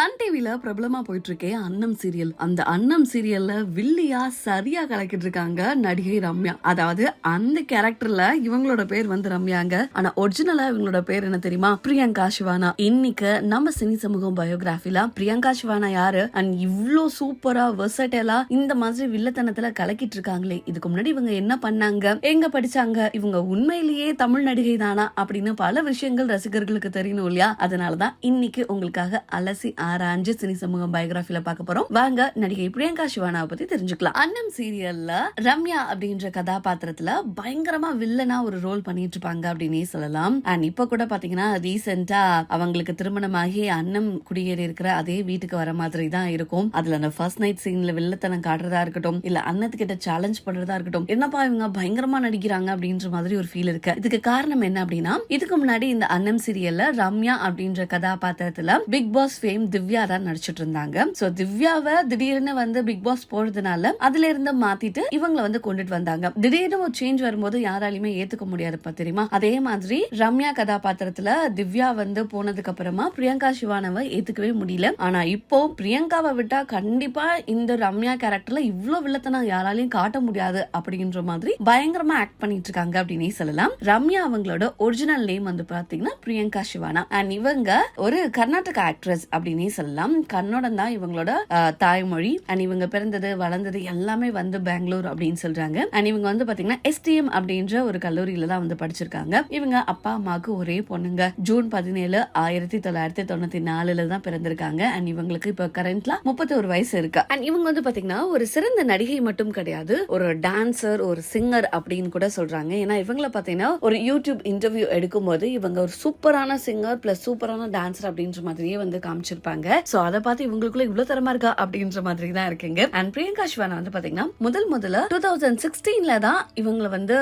Sun டிவில பிரபலமா போயிட்டு இருக்கே அன்னம் சீரியல். அந்த அன்னம் சீரியல்ல வில்லியா சரியா கலக்கிட்டு இருக்காங்க நடிகை ரம்யா. அதாவது அந்த கேரக்டர்ல இவங்களோட பேர் வந்து ரம்யாங்க. ஆனா ஒரிஜினலா இவங்களோட பேர் என்ன தெரியுமா? பிரியங்கா சிவானா. இன்னைக்கு நம்ம சினி சமூகம் பயோகிராஃபில பிரியங்கா சிவானா யாரு அண்ட் இவ்ளோ சூப்பரா வெர்சடைலா இந்த மாதிரி வில்லத்தனத்துல கலக்கிட்டு இருக்காங்களே, இதுக்கு முன்னாடி இவங்க என்ன பண்ணாங்க, எங்க படிச்சாங்க, இவங்க உண்மையிலேயே தமிழ் நடிகை தானா அப்படின்னு பல விஷயங்கள் ரசிகர்களுக்கு தெரியணும் இல்லையா? அதனாலதான் இன்னைக்கு உங்களுக்காக அலசி ஆராய்ஞ்சு சினி சமூகம் பயோகிராஃபில பார்க்க போறோம். வாங்க நடிகை பிரியங்கா சிவானாவை பத்தி தெரிஞ்சுக்கலாம். அன்னம் சீரியல்ல ரம்யா அப்படின்ற கதாபாத்திரத்துல பயங்கரமா வில்லனா ஒரு ரோல் பண்ணிட்டு இருப்பாங்க அப்படின்னே சொல்லலாம். அண்ட் இப்ப கூட பாத்தீங்கன்னா ரீசெண்டா அவங்களுக்கு திருமணமாகி அன்னம் குடியேறி இருக்கிற அதே வீட்டுக்கு வர மாதிரி தான் இருக்கும். அதுல அந்த ஃபர்ஸ்ட் நைட் சீன்ல வில்லத்தனம் காட்டுறதா இருக்கட்டும், இல்ல அன்னத்துக்கிட்ட சேலஞ்ச் பண்றதா இருக்கட்டும், என்னப்பா இவங்க பயங்கரமா நடிக்கிறாங்க அப்படின்ற மாதிரி ஒரு ஃபீல் இருக்கு. இதுக்கு காரணம் என்ன அப்படின்னா, இதுக்கு முன்னாடி இந்த அன்னம் சீரியல்ல ரம்யா அப்படின்ற கதாபாத்திரத்துல பிக் பாஸ் ஃபேம் திவ்யா தான் நடிச்சிட்டு இருந்தாங்க. சோ திவ்யாவை திடீர்னு வந்து பிக் பாஸ் போறதுனால அதுல இருந்து மாத்திட்டு இவங்களை வந்து கொண்டுட்டு வந்தாங்க. திடீர்னு ஒரு சேஞ்ச் வரும்போது யாராலையுமே ஏத்துக்க முடியாதுப்பா, தெரியுமா? அதே மாதிரி ரம்யா கதாபாத்திரத்துல திவ்யா வந்து போனதுக்கு அப்புறமா பிரியங்கா சிவானாவை ஏத்துக்கவே முடியல. ஆனா இப்போ பிரியங்காவை விட்டா கண்டிப்பா இந்த ரம்யா கேரக்டர்ல இவ்வளவு வில்லத்தனம் யாராலையும் காட்ட முடியாது அப்படின்ற மாதிரி பயங்கரமா ஆக்ட் பண்ணிட்டு இருக்காங்க அப்படின்னே சொல்லலாம். ரம்யா அவங்களோட ஒரிஜினல் நேம் வந்து பாத்தீங்கன்னா பிரியங்கா சிவானா. அண்ட் இவங்க ஒரு கர்நாடகா ஆக்ட்ரஸ் அப்படின்னே சொல்லலாம். கன்னடம் தான் இவங்களோட தாய்மொழி. அண்ட் இவங்க பிறந்தது வளர்ந்தது எல்லாமே வந்து பெங்களூர் அப்படின்னு சொல்றாங்க. அண்ட் இவங்க வந்து பாத்தீங்கன்னா STM அப்படின்ற ஒரு கல்லூரியில தான் வந்து படிச்சிருக்காங்க. இவங்க அப்பா அம்மாவுக்கு ஒரே பொண்ணுங்க. ஜூன் 17, 1994 தான் பிறந்திருக்காங்க. அண்ட் இவங்களுக்கு இப்ப கரண்ட்ல 31 வயசு இருக்கு. அண்ட் இவங்க வந்து பாத்தீங்கன்னா ஒரு சிறந்த நடிகை மட்டும் கிடையாது, ஒரு டான்சர், ஒரு சிங்கர் அப்படின்னு கூட சொல்றாங்க. ஏன்னா இவங்கள பாத்தீங்கன்னா ஒரு யூடியூப் இன்டர்வியூ எடுக்கும் போது இவங்க ஒரு சூப்பரான சிங்கர் பிளஸ் சூப்பரான டான்சர் அப்படின்ற மாதிரியே வந்து காமிச்சிருப்பாங்க. சோ அதை பார்த்து இவங்களுக்குள்ள இவ்வளவு தரமா இருக்கா அப்படின்ற மாதிரி தான் இருக்குங்க. அண்ட் பிரியங்கா சிவானா வந்து பாத்தீங்கன்னா முதல்ல 2016 தான் இவங்களை வந்து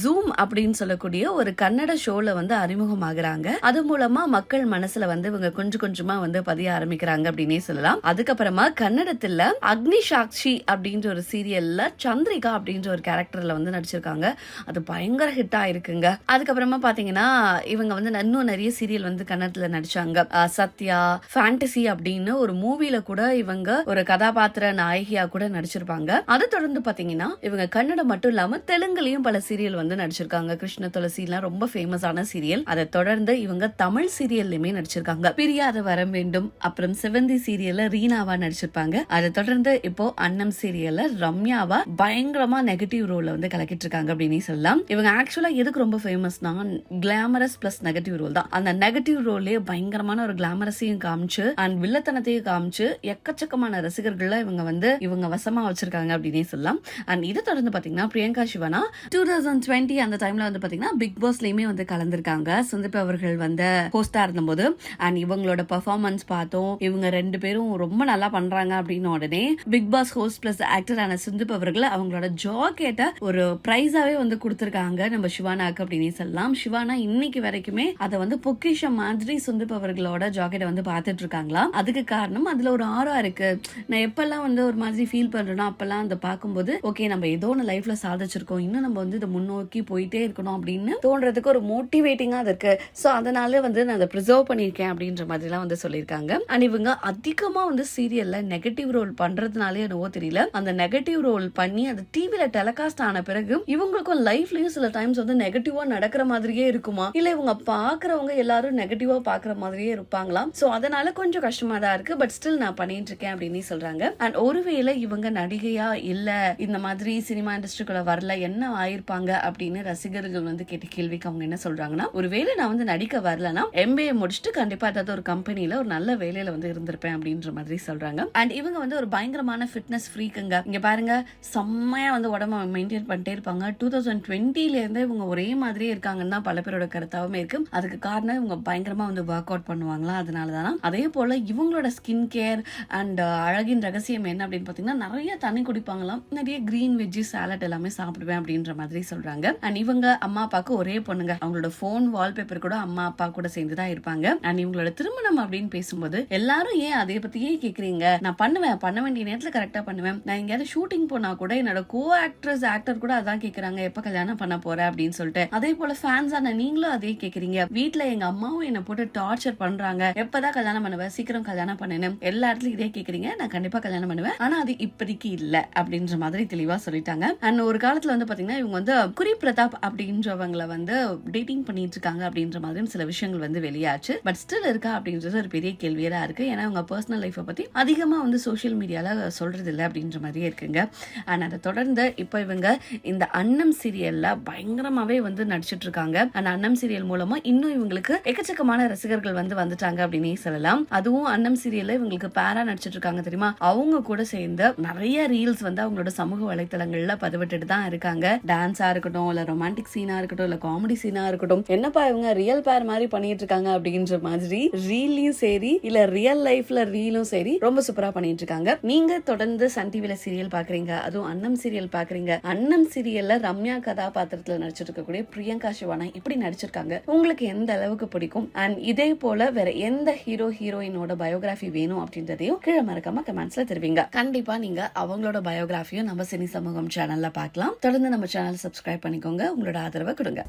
ஜூம் அப்படின்னு சொல்லக்கூடிய ஒரு கன்னட ஷோல வந்து அறிமுகமாகறாங்க. அது மூலமா மக்கள் மனசுல வந்து இவங்க கொஞ்சம் கொஞ்சமா வந்து பதிய ஆரம்பிக்கிறாங்க அப்படின்னே சொல்லலாம். அதுக்கப்புறமா கன்னடத்துல அக்னி சாக்ஷி அப்படின்ற ஒரு சீரியல்ல சந்திரிகா அப்படின்ற ஒரு கேரக்டர்ல வந்து நடிச்சிருக்காங்க. அது பயங்கர ஹிட் ஆயிருக்குங்க. அதுக்கப்புறமா பாத்தீங்கன்னா இவங்க வந்து இன்னும் நிறைய சீரியல் வந்து கன்னடத்துல நடிச்சாங்க. சத்யா ஃபேண்டசி அப்படின்னு ஒரு மூவில கூட இவங்க ஒரு கதாபாத்திர நாயகியா கூட நடிச்சிருப்பாங்க. அதை தொடர்ந்து பாத்தீங்கன்னா இவங்க கன்னடம் மட்டும் இல்லாம தெலுங்குலயும் பல சீரியல் வந்து நடிச்சிருக்காங்க. கிருஷ்ண துளசிலாம் ரொம்ப ஃபேமஸான சீரியல். அதை தொடர்ந்து இவங்க தமிழ் சீரியல்லுமே நடிச்சிருக்காங்க. பிரியாத வரம் வேண்டும், அப்புறம் செவந்தி சீரியல்ல ரீனாவா நடிச்சிருப்பாங்க. அதை தொடர்ந்து இப்போ அன்னம் சீரியல்ல ரம்யாவா பயங்கரமா நெகட்டிவ் ரோல்ல வந்து கலக்கிட்டு இருக்காங்க அப்படின்னு சொல்லலாம். இவங்க ஆக்சுவலா எதுக்கு ரொம்ப ஃபேமஸ்னா கிளாமரஸ் பிளஸ் நெகட்டிவ் ரோல் தான். அந்த நெகட்டிவ் ரோல்லே பயங்கரமான ஒரு கிளாமரஸையும் காமிச்சு அண்ட் வில்லத்தனத்தையும் காமிச்சு எக்கச்சக்கமான ரசிகர்கள் இவங்க வசமா வச்சிருக்காங்க அப்படின்னே சொல்லலாம். அண்ட் இதை தொடர்ந்து பாத்தீங்கன்னா பிரியங்கா சிவானா 2020 அந்த டைம்ல வந்து பாத்தீங்கன்னா பிக் பாஸ்லயுமே வந்து கலந்திருக்காங்க. சுந்தர் அவர்கள் வந்து ஹோஸ்டா இருந்தபோது அண்ட் இவங்களோட பெர்ஃபார்மன்ஸ் பார்த்தோம். இவங்க ரெண்டு பேரும் ரொம்ப நல்லா பண்றாங்க அப்படின்னு உடனே பிக் பாஸ் ஹோஸ்ட் பிளஸ் ஆக்டரான சுந்தர் அவர்கள் அவங்களோட ஜாக்கெட்ட ஒரு பிரைஸாவே வந்து கொடுத்திருக்காங்க நம்ம சிவானாக்கு அப்படின்னே சொல்லலாம். சிவானா இன்னைக்கு வரைக்குமே அதை வந்து பொக்கிஷம் மாதிரி சுந்தர் அவர்களோட ஜாக்கெட்டை வந்து பார்த்துட்டு இருக்காங்களா. அதுக்கு காரணம் அதுல ஒரு ஆர்வம் இருக்கு. நான் எப்பெல்லாம் வந்து ஒரு மாதிரி ஃபீல் பண்றேனோ அப்பெல்லாம் அதை பார்க்கும்போது ஓகே நம்ம ஏதோ ஒன்று லைஃப்ல சாதிச்சிருக்கோம், இன்னும் நம்ம வந்து இதை முன்னோக்கி போயிட்டே இருக்கணும் அப்படின்னு தோன்றதுக்கு ஒரு மோட்டிவேட்டிங்கா இருக்கு. ஸோ அதனால வந்து நான் அதை ப்ரிசர்வ் பண்ணியிருக்கேன் அப்படின்ற மாதிரிலாம் வந்து சொல்லியிருக்காங்க. அண்ட் இவங்க அதிகமா வந்து சீரியல்ல நெகட்டிவ் ரோல் பண்றதுனாலே என்னவோ தெரியல, அந்த நெகட்டிவ் ரோல் பண்ணி அது டிவில டெலிகாஸ்ட் ஆன பிறகு இவங்களுக்கும் லைஃப்லயும் சில டைம்ஸ் வந்து நெகட்டிவா நடக்கிற மாதிரியே இருக்குமா, இல்ல இவங்க பாக்குறவங்க எல்லாரும் நெகட்டிவா பாக்குற மாதிரியே இருப்பாங்களாம். சோ அதனால கொஞ்சம் கஷ்டமா தான் இருக்கு. பட் ஸ்டில் நான் பண்ணிட்டு இருக்கேன் அப்படின்னு சொல்றாங்க. அண்ட் ஒருவேளை இவங்க நடிகையா இல்ல இந்த மாதிரி சினிமா இண்டஸ்ட்ரிக்குள்ள வரல என்ன ஆயிருப்பாங்க அப்படின்னு ரசிகர்கள் வந்து கேட்ட கேள்விக்கு அவங்க என்ன சொல்றாங்கன்னா, ஒருவேளை நான் வந்து நடிக்க வரலன்னா MBA முடிச்சுட்டு கண்டிப்பா ஏதாவது ஒரு கம்பெனில ஒரு நல்ல வேலையில வந்து இருந்திருப்பேன் அப்படின்ற மாதிரி சொல்றாங்க. அண்ட் இவங்க வந்து ஒரு பயங்கரமான ஃபிட்னஸ் ஃப்ரீக்குங்க. இங்க பாருங்க செம்மையா வந்து உடம்ப மெயின்டைன் பண்ணிட்டே இருப்பாங்க. 2020ல இருந்து இவங்க ஒரே மாதிரியே இருக்காங்கன்னா பல பேரோட கருத்தாவும் இருக்கு. அதுக்கு காரணம் இவங்க பயங்கரமா வந்து ஒர்க் அவுட் பண்ணுவாங்களா, அதனாலதான். அதே போல இவங்களோட ஸ்கின் கேர் அண்ட் அழகின் ரகசியம் என்ன அப்படின்னு பாத்தீங்கன்னா நிறைய தண்ணி குடிப்பாங்களாம், நிறைய கிரீன் வெஜ்ஜி சாலட் எல்லாமே சாப்பிடுவேன் அப்படின்ற மாதிரி சொல்றாங்க. அண்ட் இவங்க அம்மா அப்பாவுக்கு ஒரே பொண்ணுங்க. அவங்களோட போன் வால்பேப்பர் கூட அம்மா அப்பா கூட சேர்ந்துதான் இருப்பாங்க. அண்ட் இவங்களோட திருமணம் அப்படின்னு பேசும்போது எல்லாரும் ஏன் அதை பத்தியே கேக்குறீங்க, நான் பண்ணுவேன், பண்ண வேண்டிய நேரத்துல கரெக்டா பண்ணுவேன். நான் எங்கேயாவது ஷூட்டிங் போனா கூட என்னோட கோ ஆக்டர் கூட அதான் கேக்குறாங்க, எப்ப கல்யாணம் பண்ண போற அப்படின்னு சொல்லிட்டு. அதே போல ஃபேன்ஸான நீங்களும் அதே கேக்குறீங்க. வீட்டுல எங்க அம்மாவும் என்ன போட்டு டார்ச்சர் பண்றாங்க, எப்பதான் கல்யாணம் பண்ண பண்ணுவேன், சீக்கிரம் கல்யாணம் பண்ணணும், எல்லா இடத்துலயும் இதே கேக்குறீங்க, நான் கண்டிப்பா கல்யாணம் பண்ணுவேன், ஆனா அது இப்போதைக்கு இல்ல அப்படின்ற மாதிரி தெளிவா சொல்லிட்டாங்க. அண்ட் ஒரு காலத்துல வந்து பாத்தீங்கன்னா இவங்க வந்து குறி பிரதாப் அப்படின்றவங்களை வந்து டேட்டிங் பண்ணிட்டு இருக்காங்க அப்படின்ற மாதிரி சில விஷயங்கள் வந்து வெளியாச்சு. பட் ஸ்டில் இருக்கா அப்படின்றது ஒரு பெரிய கேள்வியா இருக்கு. ஏன்னா அவங்க பர்சனல் லைஃபை பத்தி அதிகமா வந்து சோசியல் மீடியால சொல்றது இல்லை அப்படின்ற மாதிரியே இருக்குங்க. அண்ட் அதை தொடர்ந்து இப்போ இவங்க இந்த அன்னம் சீரியல்ல பயங்கரமாவே வந்து நடிச்சிட்டு இருக்காங்க. அந்த அன்னம் சீரியல் மூலமா இன்னும் இவங்களுக்கு எக்கச்சக்கமான ரசிகர்கள் வந்து வந்துட்டாங்க அப்படின்னே சொல்லலாம். அதுவும் அன்னம் சீரியல்ல இவங்களுக்கு பேரா நடிச்சிட்டு இருக்காங்க தெரியுமா, அவங்க கூட சேர்ந்து நிறைய ரீல்ஸ் வந்து அவங்களோட சமூக வலைத்தளங்கள்ல பதிவிட்டுட்டு தான் இருக்காங்க. டான்ஸா இருக்கட்டும், இல்ல ரொமான்டிக் சீனா இருக்கட்டும், இல்ல காமெடி சீனா இருக்கட்டும், என்னப்பா இவங்க ரியல் பேர் மாதிரி பண்ணிட்டு இருக்காங்க அப்படின்ற மாதிரி ரீல்லையும் சரி இல்ல ரியல் லைஃப்ல ரீலும் சரி ரொம்ப சூப்பரா பண்ணிட்டு இருக்காங்க. நீங்க தொடர்ந்து சன் டிவில சீரியல் பாக்குறீங்க, அதுவும் அன்னம் சீரியல் பாக்குறீங்க. அன்னம் சீரியல்ல ரம்யா கதாபாத்திரத்துல நடிச்சிட்டு இருக்கக்கூடிய பிரியங்கா சிவானா இப்படி நடிச்சிருக்காங்க. உங்களுக்கு எந்த அளவுக்கு பிடிக்கும் அண்ட் இதே போல வேற எந்த ஹீரோ ஹீரோயினோட பயோகிராஃபி வேணும் அப்படின்றதையும் கீழே மறக்காம கமெண்ட்ஸ்ல தெரிவிங்க. கண்டிப்பா நீங்க அவங்களோட பயோகிராஃபியும் நம்ம சினி சமூகம் சேனல்ல பார்க்கலாம். தொடர்ந்து நம்ம சேனல் சப்ஸ்கிரைப் பண்ணிக்கோங்க. உங்களோட ஆதரவை கொடுங்க.